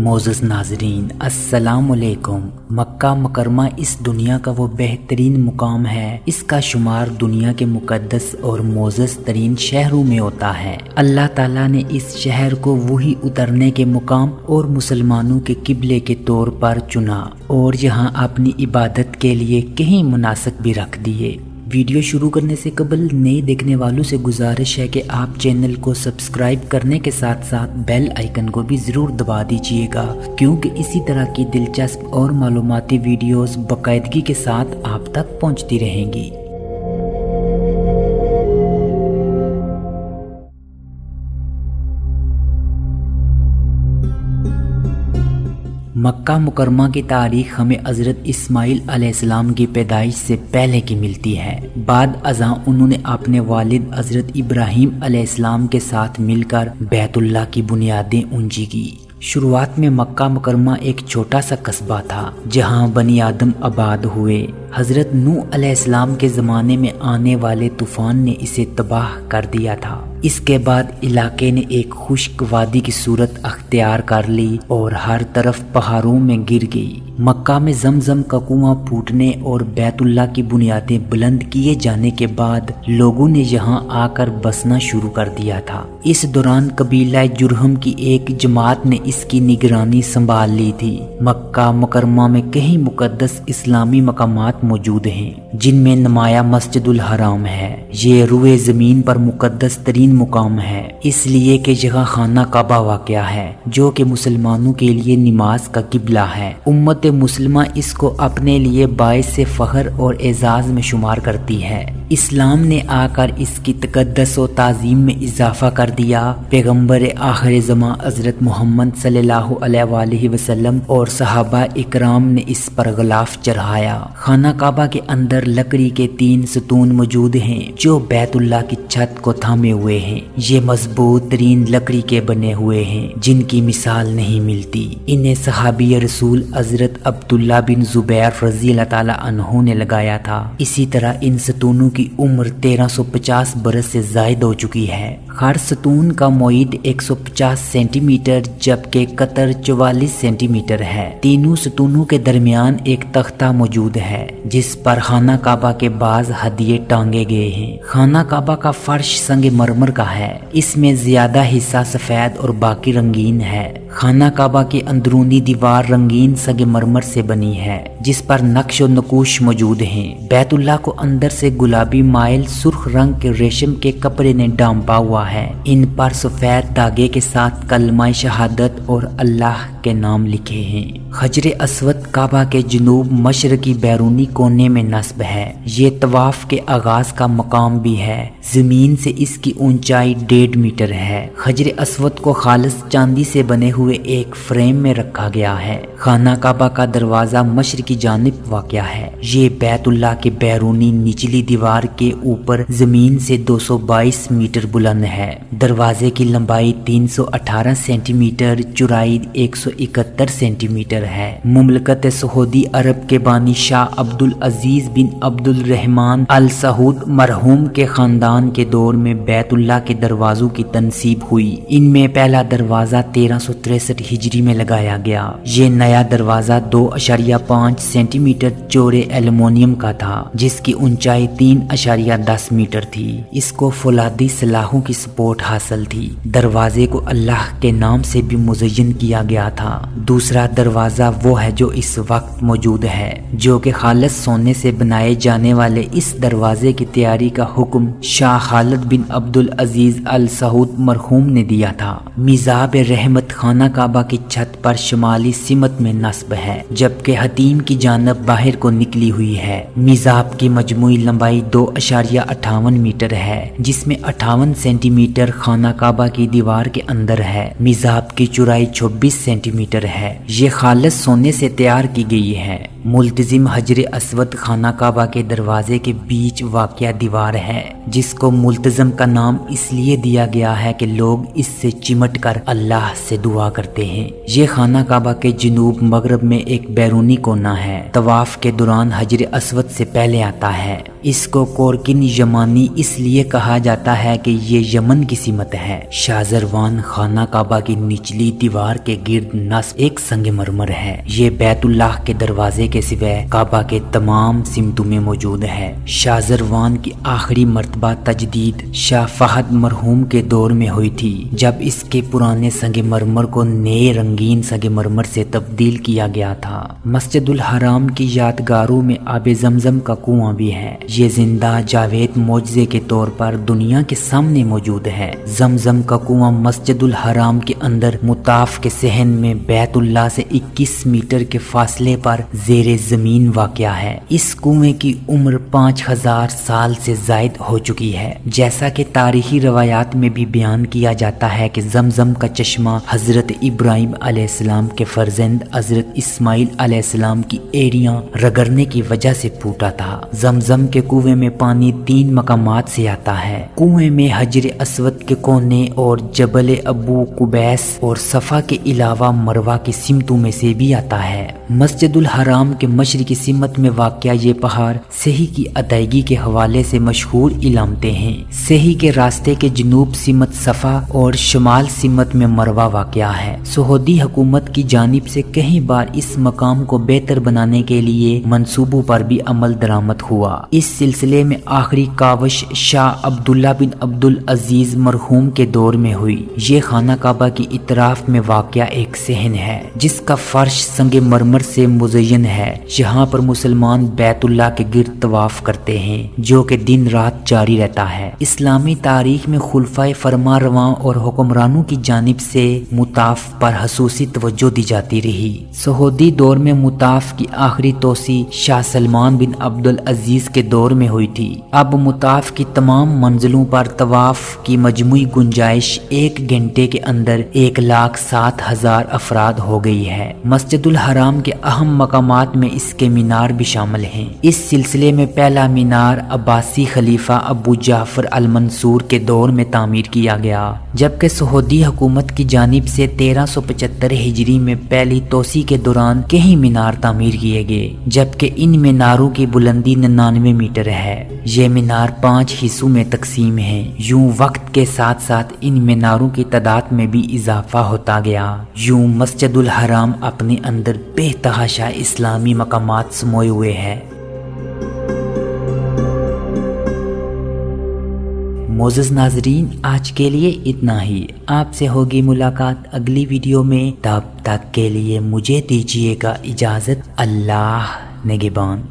معزز ناظرین السلام علیکم۔ مکہ مکرمہ اس دنیا کا وہ بہترین مقام ہے، اس کا شمار دنیا کے مقدس اور معزز ترین شہروں میں ہوتا ہے۔ اللہ تعالیٰ نے اس شہر کو وہی اترنے کے مقام اور مسلمانوں کے قبلے کے طور پر چنا اور یہاں اپنی عبادت کے لیے کئی مناسک بھی رکھ دیے۔ ویڈیو شروع کرنے سے قبل نئے دیکھنے والوں سے گزارش ہے کہ آپ چینل کو سبسکرائب کرنے کے ساتھ ساتھ بیل آئیکن کو بھی ضرور دبا دیجئے گا، کیونکہ اسی طرح کی دلچسپ اور معلوماتی ویڈیوز باقاعدگی کے ساتھ آپ تک پہنچتی رہیں گی۔ مکہ مکرمہ کی تاریخ ہمیں حضرت اسماعیل علیہ السلام کی پیدائش سے پہلے کی ملتی ہے۔ بعد ازاں انہوں نے اپنے والد حضرت ابراہیم علیہ السلام کے ساتھ مل کر بیت اللہ کی بنیادیں اونچی کی۔ شروعات میں مکہ مکرمہ ایک چھوٹا سا قصبہ تھا جہاں بنی آدم آباد ہوئے۔ حضرت نوح علیہ السلام کے زمانے میں آنے والے طوفان نے اسے تباہ کر دیا تھا۔ اس کے بعد علاقے نے ایک خشک وادی کی صورت اختیار کر لی اور ہر طرف پہاڑوں میں گر گئی۔ مکہ میں زمزم کا کنواں پھوٹنے اور بیت اللہ کی بنیادیں بلند کیے جانے کے بعد لوگوں نے یہاں آ کر بسنا شروع کر دیا تھا۔ اس دوران قبیلہ جرہم کی ایک جماعت نے اس کی نگرانی سنبھال لی تھی۔ مکہ مکرمہ میں کئی مقدس اسلامی مقامات موجود ہیں، جن میں نمایاں مسجد الحرام ہے۔ یہ روئے زمین پر مقدس ترین مقام ہے، اس لیے کہ جگہ خانہ کعبہ واقع ہے جو کہ مسلمانوں کے لیے نماز کا قبلہ ہے۔ امت مسلمہ اس کو اپنے لیے باعث فخر اور اعزاز میں شمار کرتی ہے۔ اسلام نے آ کر اس کی تقدس و تعظیم میں اضافہ کر دیا۔ پیغمبر آخر زمان حضرت محمد صلی اللہ علیہ وآلہ وسلم اور صحابہ اکرام نے اس پر غلاف چڑھایا۔ خانہ کعبہ کے اندر لکڑی کے 3 ستون موجود ہیں جو بیت اللہ کی چھت کو تھامے ہوئے ہیں۔ یہ مضبوط ترین لکڑی کے بنے ہوئے ہیں جن کی مثال نہیں ملتی۔ انہیں صحابی رسول حضرت عبداللہ بن زبیر رضی اللہ تعالی عنہ نے لگایا تھا۔ اسی طرح ان ستونوں کی عمر 1350 برس سے زائد ہو چکی ہے۔ ہر ستون کا معید 150 سینٹی میٹر جبکہ قطر 44 سینٹی میٹر ہے۔ تینوں ستونوں کے درمیان ایک تختہ موجود ہے جس پر خانہ کعبہ کے بعض ہدیے ٹانگے گئے ہیں۔ خانہ کعبہ کا فرش سنگ مرمر کا ہے، اس میں زیادہ حصہ سفید اور باقی رنگین ہے۔ خانہ کعبہ کی اندرونی دیوار رنگین سنگ مرمر سے بنی ہے جس پر نقش و نقوش موجود ہیں۔ بیت اللہ کو اندر سے گلابی مائل سرخ رنگ کے ریشم کے کپڑے نے ڈھانپا ہوا ہے۔ ان پر سفید دھاگے کے ساتھ کلمہ شہادت اور اللہ کے نام لکھے ہیں۔ حجر اسود کعبہ کے جنوب مشرقی بیرونی کونے میں نصب ہے۔ یہ طواف کے آغاز کا مقام بھی ہے۔ زمین سے اس کی اونچائی 1.5 میٹر ہے۔ حجر اسود کو خالص چاندی سے بنے ہوئے ایک فریم میں رکھا گیا ہے۔ خانہ کعبہ کا دروازہ مشرقی جانب واقع ہے۔ یہ بیت اللہ کے بیرونی نچلی دیوار کے اوپر زمین سے 222 میٹر بلند ہے۔ دروازے کی لمبائی 318 سینٹی میٹر، چوڑائی 171 سینٹی میٹر ہے۔ مملکت سعودی عرب کے بانی شاہ عبدالعزیز بن عبدالرحمن ال سعود مرحوم کے خاندان کے دور میں بیت اللہ کے دروازوں کی تنصیب ہوئی۔ ان میں پہلا دروازہ 1363 ہجری میں لگایا گیا۔ یہ نیا دروازہ 2.5 سینٹی میٹر چوڑے ایلومینیم کا تھا جس کی اونچائی 3.10 میٹر تھی۔ اس کو فولادی سلاخوں کی سپورٹ حاصل تھی۔ دروازے کو اللہ کے نام سے بھی مزین کیا گیا تھا۔ دوسرا دروازہ وہ ہے جو اس وقت موجود ہے، جو کہ خالص سونے سے بنائے جانے والے اس دروازے کی تیاری کا حکم شاہ خالد بن عبدالعزیز ال سعود مرحوم نے دیا تھا۔ میزاب رحمت خانہ کعبہ کی چھت پر شمالی سمت میں نصب ہے جبکہ حتیم کی جانب باہر کو نکلی ہوئی ہے۔ میزاب کی مجموعی لمبائی 2.58 میٹر ہے جس میں 58 سینٹی میٹر خانہ کعبہ کی دیوار کے اندر ہے۔ میزاب کی چوڑائی 26 سینٹی میٹر ہے۔ یہ خالص سونے سے تیار کی گئی ہے۔ ملتزم حجر اسود خانہ کعبہ کے دروازے کے بیچ واقع دیوار ہے، جس کو ملتزم کا نام اس لیے دیا گیا ہے کہ لوگ اس سے چمٹ کر اللہ سے دعا کرتے ہیں۔ یہ خانہ کعبہ کے جنوب مغرب میں ایک بیرونی کونا ہے، طواف کے دوران حجر اسود سے پہلے آتا ہے۔ اس کو کورکن یمانی اس لیے کہا جاتا ہے کہ یہ یمن کی سمت ہے۔ شازروان خانہ کعبہ کی نچلی دیوار کے گرد نصب ایک سنگ مرمر ہے۔ یہ بیت اللہ کے دروازے کے سوائے کعبہ کے تمام سمتوں میں موجود ہے۔ شازروان کی آخری مرتبہ تجدید شاہ فہد مرحوم کے دور میں ہوئی تھی، جب اس کے پرانے سنگ مرمر کو نئے رنگین سنگ مرمر سے تبدیل کیا گیا تھا۔ مسجد الحرام کی یادگاروں میں آب زمزم کا کنواں بھی ہے۔ یہ زندہ جاوید معجزے کے طور پر دنیا کے سامنے موجود ہے۔ زمزم کا کنواں مسجد الحرام کے اندر مطاف کے صحن میں بیت اللہ سے 21 میٹر کے فاصلے پر زیر زمین واقع ہے۔ اس کنویں کی عمر 5000 سال سے زائد ہو چکی ہے۔ جیسا کہ تاریخی روایات میں بھی بیان کیا جاتا ہے کہ زمزم کا چشمہ حضرت ابراہیم علیہ السلام کے فرزند حضرت اسماعیل علیہ السلام کی ایڑیاں رگڑنے کی وجہ سے پھوٹا تھا۔ زمزم کے کنویں میں پانی 3 مقامات سے آتا ہے۔ کنویں میں حجر اسود کے کونے اور جبل ابو قبیس اور صفا کے علاوہ مروہ کی سمتوں میں سے بھی آتا ہے۔ مسجد الحرام کے مشرقی سمت میں واقع یہ پہاڑ صحیح کی ادائیگی کے حوالے سے مشہور علامتیں ہیں۔ صحیح کے راستے کے جنوب سمت صفا اور شمال سمت میں مروہ واقع ہے۔ سعودی حکومت کی جانب سے کئی بار اس مقام کو بہتر بنانے کے لیے منصوبوں پر بھی عمل درآمد ہوا۔ اس سلسلے میں آخری کاوش شاہ عبداللہ بن عبدالعزیز مرحوم کے دور میں ہوئی۔ یہ خانہ کعبہ کی اطراف میں واقع ایک صحن ہے، جس کا فرش سنگ مرمر سے مزین ہے۔ یہاں پر مسلمان بیت اللہ کے گرد طواف کرتے ہیں، جو کہ دن رات جاری رہتا ہے۔ اسلامی تاریخ میں خلفائے فرما رواں اور حکمرانوں کی جانب سے مطاف پر خصوصی توجہ دی جاتی رہی۔ سعودی دور میں مطاف کی آخری توسیع شاہ سلمان بن عبدالعزیز کے دور میں ہوئی تھی۔ اب مطاف کی تمام منزلوں پر طواف کی مجموعی گنجائش 1 گھنٹے کے اندر 1,07,000 افراد ہو گئی ہے۔ مسجد الحرام کے اہم مقامات میں اس کے مینار بھی شامل ہیں۔ اس سلسلے میں پہلا مینار عباسی خلیفہ ابو جعفر المنصور کے دور میں تعمیر کیا گیا، جبکہ سعودی حکومت کی جانب سے 1375 ہجری میں پہلی توسیع کے دوران کئی مینار تعمیر کیے گئے، جبکہ ان میناروں کی بلندی 99 میٹر ہے۔ یہ مینار 5 حصوں میں تقسیم ہیں۔ یوں وقت کے ساتھ ساتھ ان میناروں کی تعداد میں بھی اضافہ ہوتا گیا۔ یوں مسجد الحرام اپنے اندر بے تحاشا اسلامی مقامات سموئے ہوئے ہے۔ معزز ناظرین، آج کے لیے اتنا ہی۔ آپ سے ہوگی ملاقات اگلی ویڈیو میں، تب تک کے لیے مجھے دیجیے گا اجازت۔ اللہ نگہبان۔